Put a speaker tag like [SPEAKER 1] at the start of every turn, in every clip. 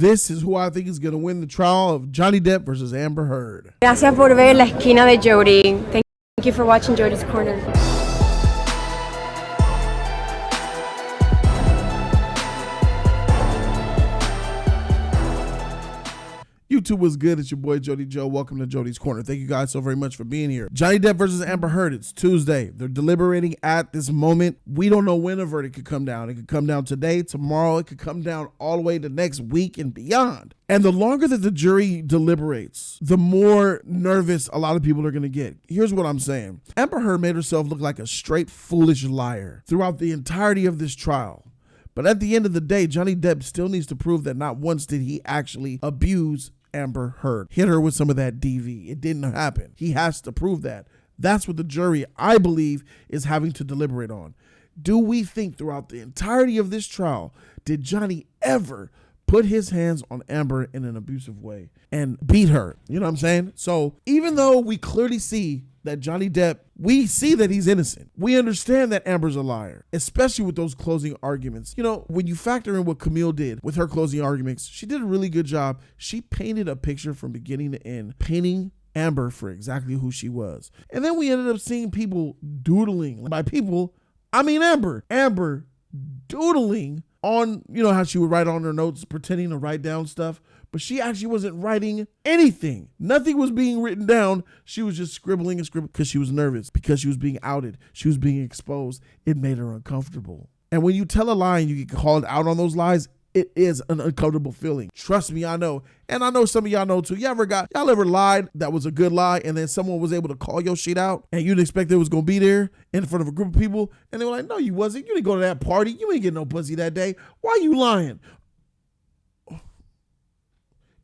[SPEAKER 1] This is who I think is going to win the trial of Johnny Depp versus Amber Heard.
[SPEAKER 2] Gracias por ver la esquina de Jody. Thank you for watching Jody's Corner.
[SPEAKER 1] YouTube was good. It's your boy Jody Joe. Welcome to Jody's Corner. Thank you guys so very much for being here. Johnny Depp versus Amber Heard. It's Tuesday. They're deliberating at this moment. We don't know when a verdict could come down. It could come down today, tomorrow. It could come down all the way to next week and beyond. And the longer that the jury deliberates, the more nervous a lot of people are going to get. Here's what I'm saying. Amber Heard made herself look like a straight foolish liar throughout the entirety of this trial. But at the end of the day, Johnny Depp still needs to prove that not once did he actually abuse Amber Heard, hit her with some of that DV. It didn't happen. He has to prove that. That's what the jury, I believe, is having to deliberate on. Do we think throughout the entirety of this trial, did Johnny ever put his hands on Amber in an abusive way and beat her? You know what I'm saying? So even though we clearly see that Johnny Depp, we see that he's innocent. We understand that Amber's a liar, especially with those closing arguments. You know, when you factor in what Camille did with her closing arguments, she did a really good job. She painted a picture from beginning to end, painting Amber for exactly who she was. And then we ended up seeing people doodling. By people, I mean Amber. Amber doodling on, you know how she would write on her notes, pretending to write down stuff. But she actually wasn't writing anything. Nothing was being written down. She was just scribbling and scribbling because she was nervous, because she was being outed. She was being exposed. It made her uncomfortable. And when you tell a lie and you get called out on those lies, it is an uncomfortable feeling. Trust me, I know. And I know some of y'all know too. Y'all ever lied that was a good lie and then someone was able to call your shit out and you didn't expect it was going to be there in front of a group of people and they were like, no, you wasn't. You didn't go to that party. You ain't get no pussy that day. Why are you lying?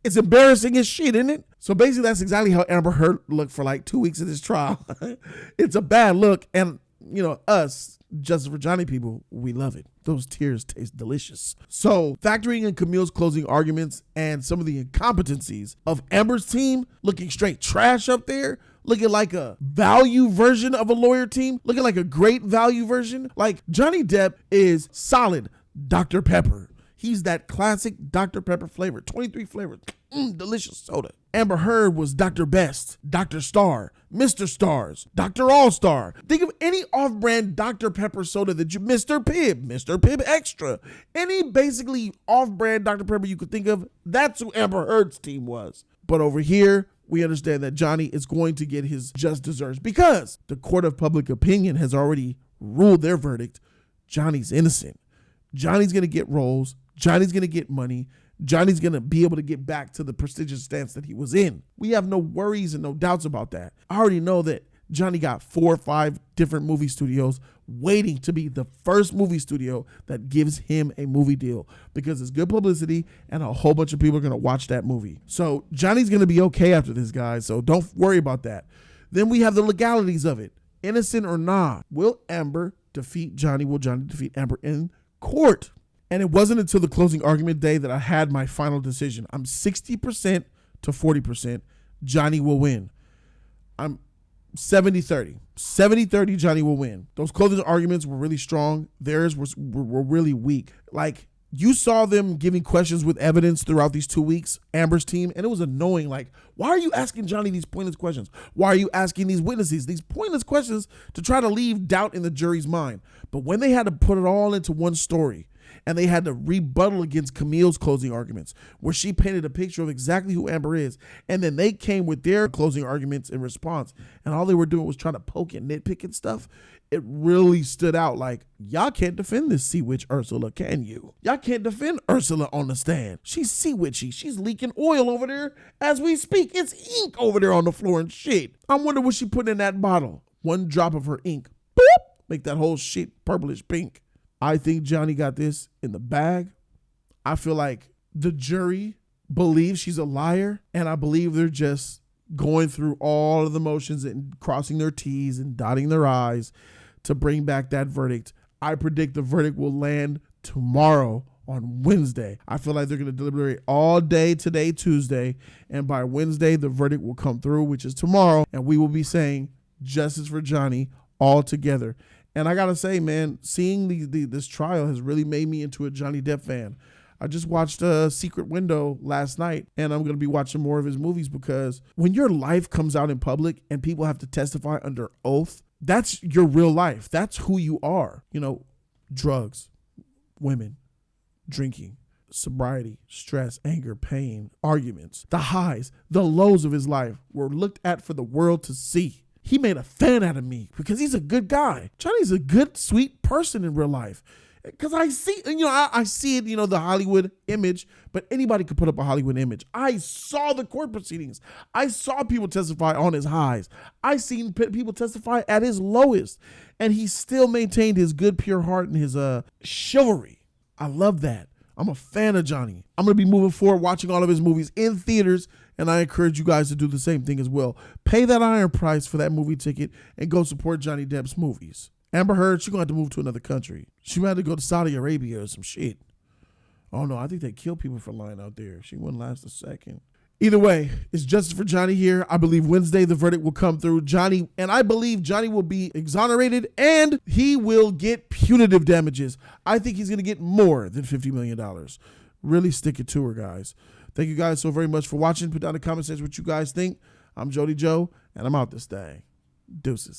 [SPEAKER 1] It's embarrassing as shit, isn't it? So basically, that's exactly how Amber Heard looked for like 2 weeks of this trial. It's a bad look. And, you know, us, Justice for Johnny people, we love it. Those tears taste delicious. So factoring in Camille's closing arguments and some of the incompetencies of Amber's team, looking straight trash up there, looking like a value version of a lawyer team, looking like a great value version. Like Johnny Depp is solid Dr. Pepper. He's that classic Dr. Pepper flavor, 23 flavors, delicious soda. Amber Heard was Dr. Best, Dr. Star, Mr. Stars, Dr. All-Star. Think of any off-brand Dr. Pepper soda that you, Mr. Pibb Extra, any basically off-brand Dr. Pepper you could think of, that's who Amber Heard's team was. But over here, we understand that Johnny is going to get his just desserts because the court of public opinion has already ruled their verdict. Johnny's innocent. Johnny's going to get roles. Johnny's going to get money. Johnny's going to be able to get back to the prestigious stance that he was in. We have no worries and no doubts about that. I already know that Johnny got 4 or 5 different movie studios waiting to be the first movie studio that gives him a movie deal because it's good publicity and a whole bunch of people are going to watch that movie. So Johnny's going to be okay after this, guys. So don't worry about that. Then we have the legalities of it. Innocent or not, will Amber defeat Johnny? Will Johnny defeat Amber in court? And it wasn't until the closing argument day that I had my final decision. I'm 60% to 40%. Johnny will win. I'm 70-30. 70-30 Johnny will win. Those closing arguments were really strong. Theirs were really weak. Like, you saw them giving questions with evidence throughout these 2 weeks, Amber's team, and it was annoying. Like, why are you asking Johnny these pointless questions? Why are you asking these witnesses these pointless questions to try to leave doubt in the jury's mind? But when they had to put it all into one story, and they had to rebuttal against Camille's closing arguments, where she painted a picture of exactly who Amber is. And then they came with their closing arguments in response. And all they were doing was trying to poke and nitpick and stuff. It really stood out like, y'all can't defend this sea witch Ursula, can you? Y'all can't defend Ursula on the stand. She's sea witchy. She's leaking oil over there as we speak. It's ink over there on the floor and shit. I wonder what she put in that bottle. One drop of her ink. Boop, make that whole shit purplish pink. I think Johnny got this in the bag. I feel like the jury believes she's a liar, and I believe they're just going through all of the motions and crossing their T's and dotting their I's to bring back that verdict. I predict the verdict will land tomorrow on Wednesday. I feel like they're going to deliberate all day today, Tuesday, and by Wednesday, the verdict will come through, which is tomorrow, and we will be saying justice for Johnny all together. And I got to say, man, seeing this trial has really made me into a Johnny Depp fan. I just watched Secret Window last night, and I'm going to be watching more of his movies because when your life comes out in public and people have to testify under oath, that's your real life. That's who you are. You know, drugs, women, drinking, sobriety, stress, anger, pain, arguments, the highs, the lows of his life were looked at for the world to see. He made a fan out of me because he's a good guy. Johnny's a good, sweet person in real life. Because I see, I see it, the Hollywood image, but anybody could put up a Hollywood image. I saw the court proceedings. I saw people testify on his highs. I seen people testify at his lowest, and he still maintained his good, pure heart and his chivalry. I love that. I'm a fan of Johnny. I'm going to be moving forward, watching all of his movies in theaters, and I encourage you guys to do the same thing as well. Pay that iron price for that movie ticket and go support Johnny Depp's movies. Amber Heard, she's going to have to move to another country. She might have to go to Saudi Arabia or some shit. Oh, no, I think they kill people for lying out there. She wouldn't last a second. Either way, it's justice for Johnny here. I believe Wednesday the verdict will come through. I believe Johnny will be exonerated and he will get punitive damages. I think he's going to get more than $50 million. Really stick it to her, guys. Thank you guys so very much for watching. Put down in the comment section what you guys think. I'm Jody Joe, and I'm out this day. Deuces.